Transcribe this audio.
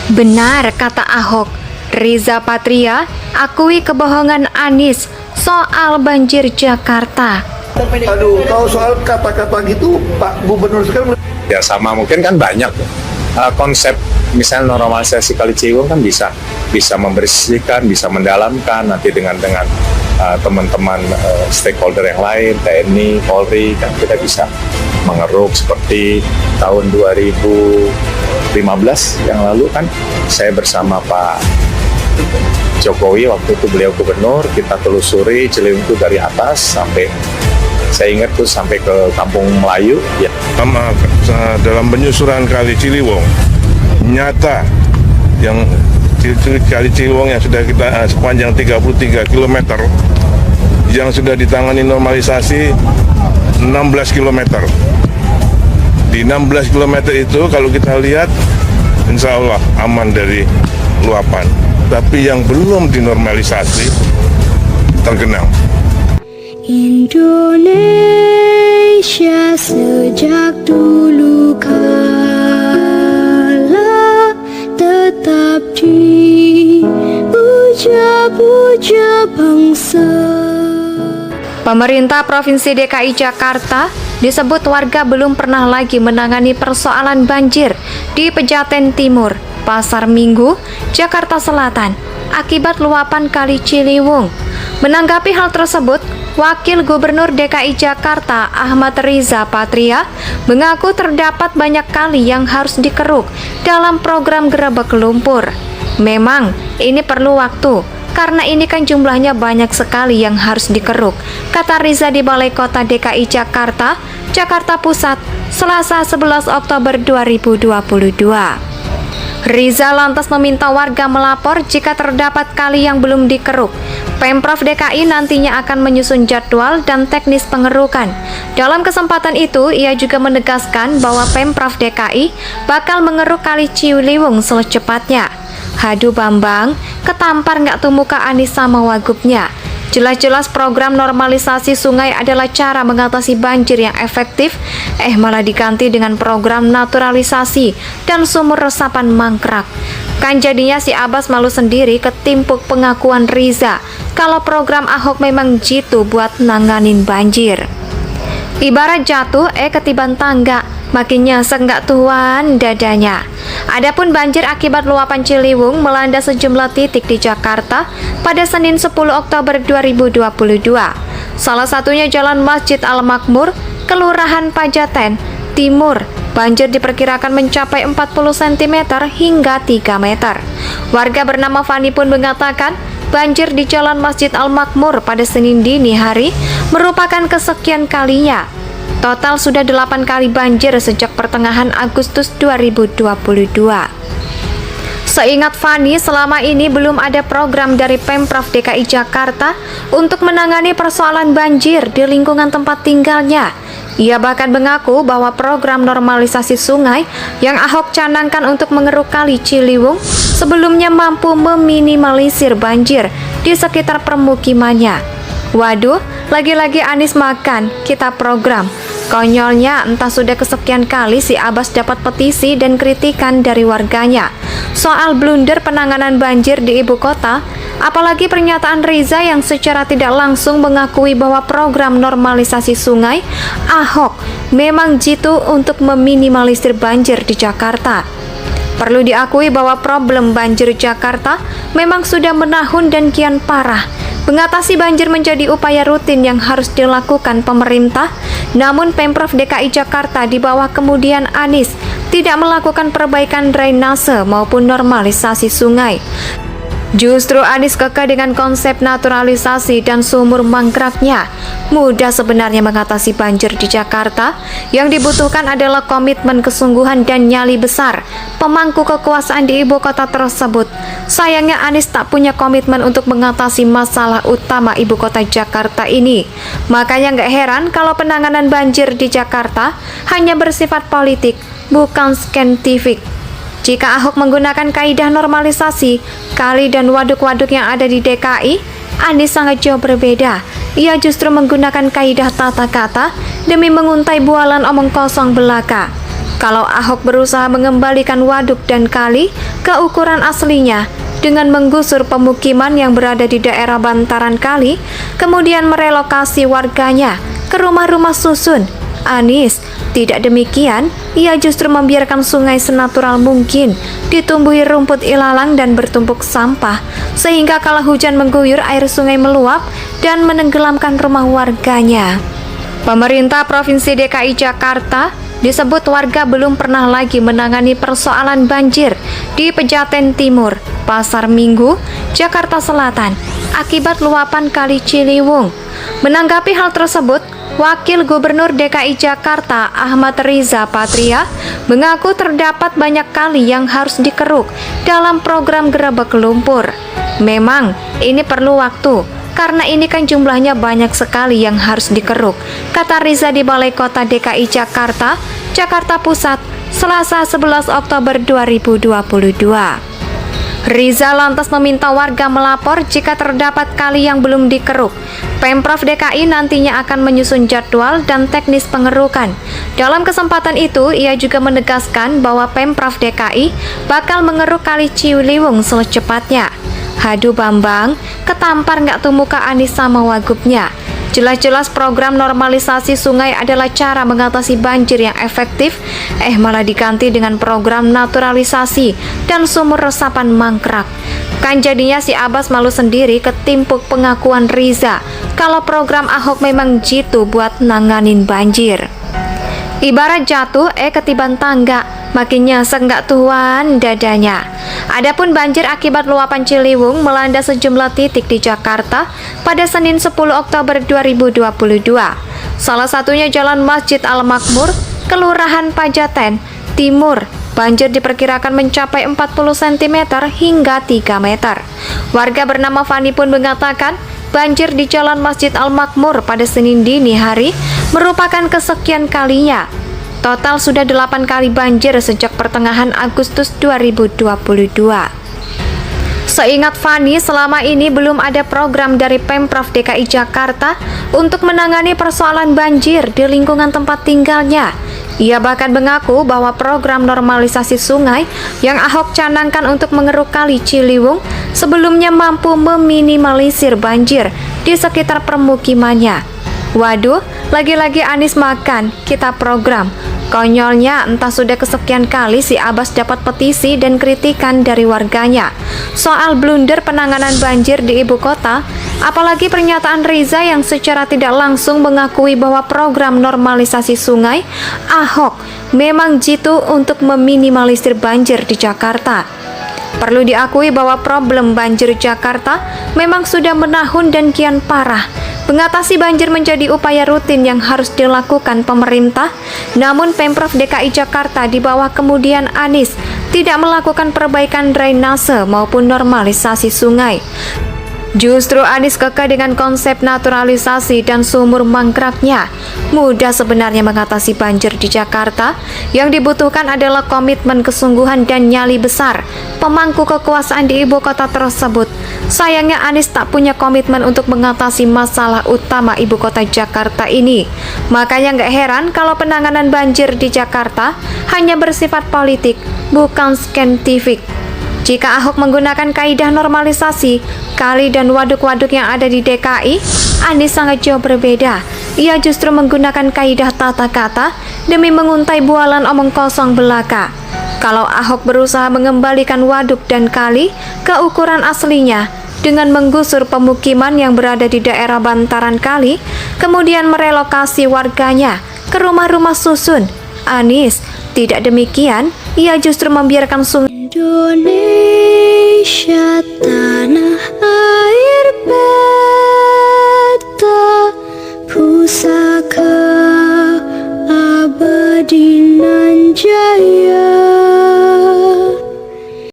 Benar kata Ahok, Riza Patria akui kebohongan Anies soal banjir Jakarta. Aduh, kalau soal kata-kata gitu, Pak Gubernur sekarang Ya sama mungkin kan banyak konsep misalnya normalisasi Kali Ciliwung kan bisa membersihkan, bisa mendalamkan nanti dengan teman-teman stakeholder yang lain, TNI, Polri, kan kita bisa mengeruk seperti tahun 2015 yang lalu kan saya bersama Pak Jokowi waktu itu beliau gubernur, kita telusuri Ciliwung itu dari atas sampai saya ingat tuh sampai ke Kampung Melayu ya. Dalam penyusuran Kali Ciliwung nyata yang Kali Ciliwung yang sudah kita sepanjang 33 km yang sudah ditangani normalisasi 16 km. Di 16 km itu kalau kita lihat insya Allah aman dari luapan, tapi yang belum dinormalisasi tergenang. Indonesia sejak dulu kala tetap dipuja-puja bangsa. Pemerintah Provinsi DKI Jakarta disebut warga belum pernah lagi menangani persoalan banjir di Pejaten Timur, Pasar Minggu, Jakarta Selatan akibat luapan Kali Ciliwung. Menanggapi hal tersebut, Wakil Gubernur DKI Jakarta Ahmad Riza Patria mengaku terdapat banyak kali yang harus dikeruk dalam program Gerebek Lumpur. Memang ini perlu waktu, karena ini kan jumlahnya banyak sekali yang harus dikeruk, kata Riza di Balai Kota DKI Jakarta, Jakarta Pusat, Selasa 11 Oktober 2022. Riza lantas meminta warga melapor jika terdapat kali yang belum dikeruk. Pemprov DKI nantinya akan menyusun jadwal dan teknis pengerukan. Dalam kesempatan itu, ia juga menegaskan bahwa Pemprov DKI bakal mengeruk Kali Ciliwung secepatnya. Hadu Bambang, ketampar nggak tuh muka Anies sama wagubnya. Jelas-jelas program normalisasi sungai adalah cara mengatasi banjir yang efektif, malah diganti dengan program naturalisasi dan sumur resapan mangkrak. Kan jadinya si Abbas malu sendiri ketimpuk pengakuan Riza kalau program Ahok memang jitu buat nanganin banjir. Ibarat jatuh, ketiban tangga, makin nyesek nggak tuan dadanya. Adapun banjir akibat luapan Ciliwung melanda sejumlah titik di Jakarta pada Senin 10 Oktober 2022. Salah satunya Jalan Masjid Al-Makmur, Kelurahan Pejaten Timur. Banjir diperkirakan mencapai 40 cm hingga 3 meter. Warga bernama Fani pun mengatakan banjir di Jalan Masjid Al-Makmur pada Senin dini hari merupakan kesekian kalinya. Total sudah 8 kali banjir sejak pertengahan Agustus 2022. Seingat Fani, selama ini belum ada program dari Pemprov DKI Jakarta untuk menangani persoalan banjir di lingkungan tempat tinggalnya. Ia bahkan mengaku bahwa program normalisasi sungai yang Ahok canangkan untuk mengeruk Kali Ciliwung sebelumnya mampu meminimalisir banjir di sekitar permukimannya. Waduh, lagi-lagi Anies makan, kita program. Konyolnya, entah sudah kesekian kali si Abbas dapat petisi dan kritikan dari warganya soal blunder penanganan banjir di ibu kota, apalagi pernyataan Riza yang secara tidak langsung mengakui bahwa program normalisasi sungai Ahok memang jitu untuk meminimalisir banjir di Jakarta. Perlu diakui bahwa problem banjir Jakarta memang sudah menahun dan kian parah. Mengatasi banjir menjadi upaya rutin yang harus dilakukan pemerintah, namun Pemprov DKI Jakarta di bawah kemudian Anies tidak melakukan perbaikan drainase maupun normalisasi sungai. Justru Anies kekeh dengan konsep naturalisasi dan sumur mangkraknya. Mudah sebenarnya mengatasi banjir di Jakarta. Yang dibutuhkan adalah komitmen, kesungguhan, dan nyali besar pemangku kekuasaan di ibu kota tersebut. Sayangnya Anies tak punya komitmen untuk mengatasi masalah utama ibu kota Jakarta ini. Makanya nggak heran kalau penanganan banjir di Jakarta hanya bersifat politik, bukan saintifik. Jika Ahok menggunakan kaidah normalisasi kali dan waduk-waduk yang ada di DKI, Anies sangat jauh berbeda. Ia justru menggunakan kaidah tata kata demi menguntai bualan omong kosong belaka. Kalau Ahok berusaha mengembalikan waduk dan kali ke ukuran aslinya dengan menggusur pemukiman yang berada di daerah bantaran kali, kemudian merelokasi warganya ke rumah-rumah susun, Anies tidak demikian. Ia justru membiarkan sungai senatural mungkin ditumbuhi rumput ilalang dan bertumpuk sampah, sehingga kala hujan mengguyur air sungai meluap dan menenggelamkan rumah warganya. Pemerintah Provinsi DKI Jakarta disebut warga belum pernah lagi menangani persoalan banjir di Pejaten Timur, Pasar Minggu, Jakarta Selatan akibat luapan Kali Ciliwung. Menanggapi hal tersebut, Wakil Gubernur DKI Jakarta Ahmad Riza Patria mengaku terdapat banyak kali yang harus dikeruk dalam program Gerebek Lumpur. Memang ini perlu waktu, karena ini kan jumlahnya banyak sekali yang harus dikeruk, kata Riza di Balai Kota DKI Jakarta, Jakarta Pusat, Selasa 11 Oktober 2022. Riza lantas meminta warga melapor jika terdapat kali yang belum dikeruk. Pemprov DKI nantinya akan menyusun jadwal dan teknis pengerukan. Dalam kesempatan itu, ia juga menegaskan bahwa Pemprov DKI bakal mengeruk Kali Ciliwung secepatnya. Hadu Bambang, ketampar nggak tuh muka Anies sama wagubnya. Jelas-jelas program normalisasi sungai adalah cara mengatasi banjir yang efektif, malah diganti dengan program naturalisasi dan sumur resapan mangkrak. Kan jadinya si Abbas malu sendiri ketimpuk pengakuan Riza kalau program Ahok memang jitu buat nanganin banjir. Ibarat jatuh, ketiban tangga, makin nyesek nggak tuan dadanya. Adapun banjir akibat luapan Ciliwung melanda sejumlah titik di Jakarta pada Senin 10 Oktober 2022. Salah satunya Jalan Masjid Al-Makmur, Kelurahan Pejaten Timur. Banjir diperkirakan mencapai 40 cm hingga 3 meter. Warga bernama Fani pun mengatakan banjir di Jalan Masjid Al-Makmur pada Senin dini hari merupakan kesekian kalinya. Total sudah 8 kali banjir sejak pertengahan Agustus 2022. Seingat Fani, selama ini belum ada program dari Pemprov DKI Jakarta untuk menangani persoalan banjir di lingkungan tempat tinggalnya. Ia bahkan mengaku bahwa program normalisasi sungai yang Ahok canangkan untuk mengeruk Kali Ciliwung sebelumnya mampu meminimalisir banjir di sekitar permukimannya. Waduh, lagi-lagi Anies makan, kita program. Konyolnya, entah sudah kesekian kali si Abbas dapat petisi dan kritikan dari warganya soal blunder penanganan banjir di ibu kota, apalagi pernyataan Riza yang secara tidak langsung mengakui bahwa program normalisasi sungai Ahok memang jitu untuk meminimalisir banjir di Jakarta. Perlu diakui bahwa problem banjir Jakarta memang sudah menahun dan kian parah. Mengatasi banjir menjadi upaya rutin yang harus dilakukan pemerintah, namun Pemprov DKI Jakarta di bawah kemudian Anies tidak melakukan perbaikan drainase maupun normalisasi sungai. Justru Anies kekeh dengan konsep naturalisasi dan sumur mangkraknya. Mudah sebenarnya mengatasi banjir di Jakarta. Yang dibutuhkan adalah komitmen, kesungguhan, dan nyali besar pemangku kekuasaan di ibu kota tersebut. Sayangnya Anies tak punya komitmen untuk mengatasi masalah utama ibu kota Jakarta ini. Makanya nggak heran kalau penanganan banjir di Jakarta hanya bersifat politik, bukan saintifik. Jika Ahok menggunakan kaidah normalisasi kali dan waduk-waduk yang ada di DKI, Anies sangat jauh berbeda. Ia justru menggunakan kaidah tata kata demi menguntai bualan omong kosong belaka. Kalau Ahok berusaha mengembalikan waduk dan kali ke ukuran aslinya dengan menggusur pemukiman yang berada di daerah bantaran kali, kemudian merelokasi warganya ke rumah-rumah susun, Anies tidak demikian. Ia justru membiarkan sungai Indonesia tanah air beta pusaka abadi nan jaya.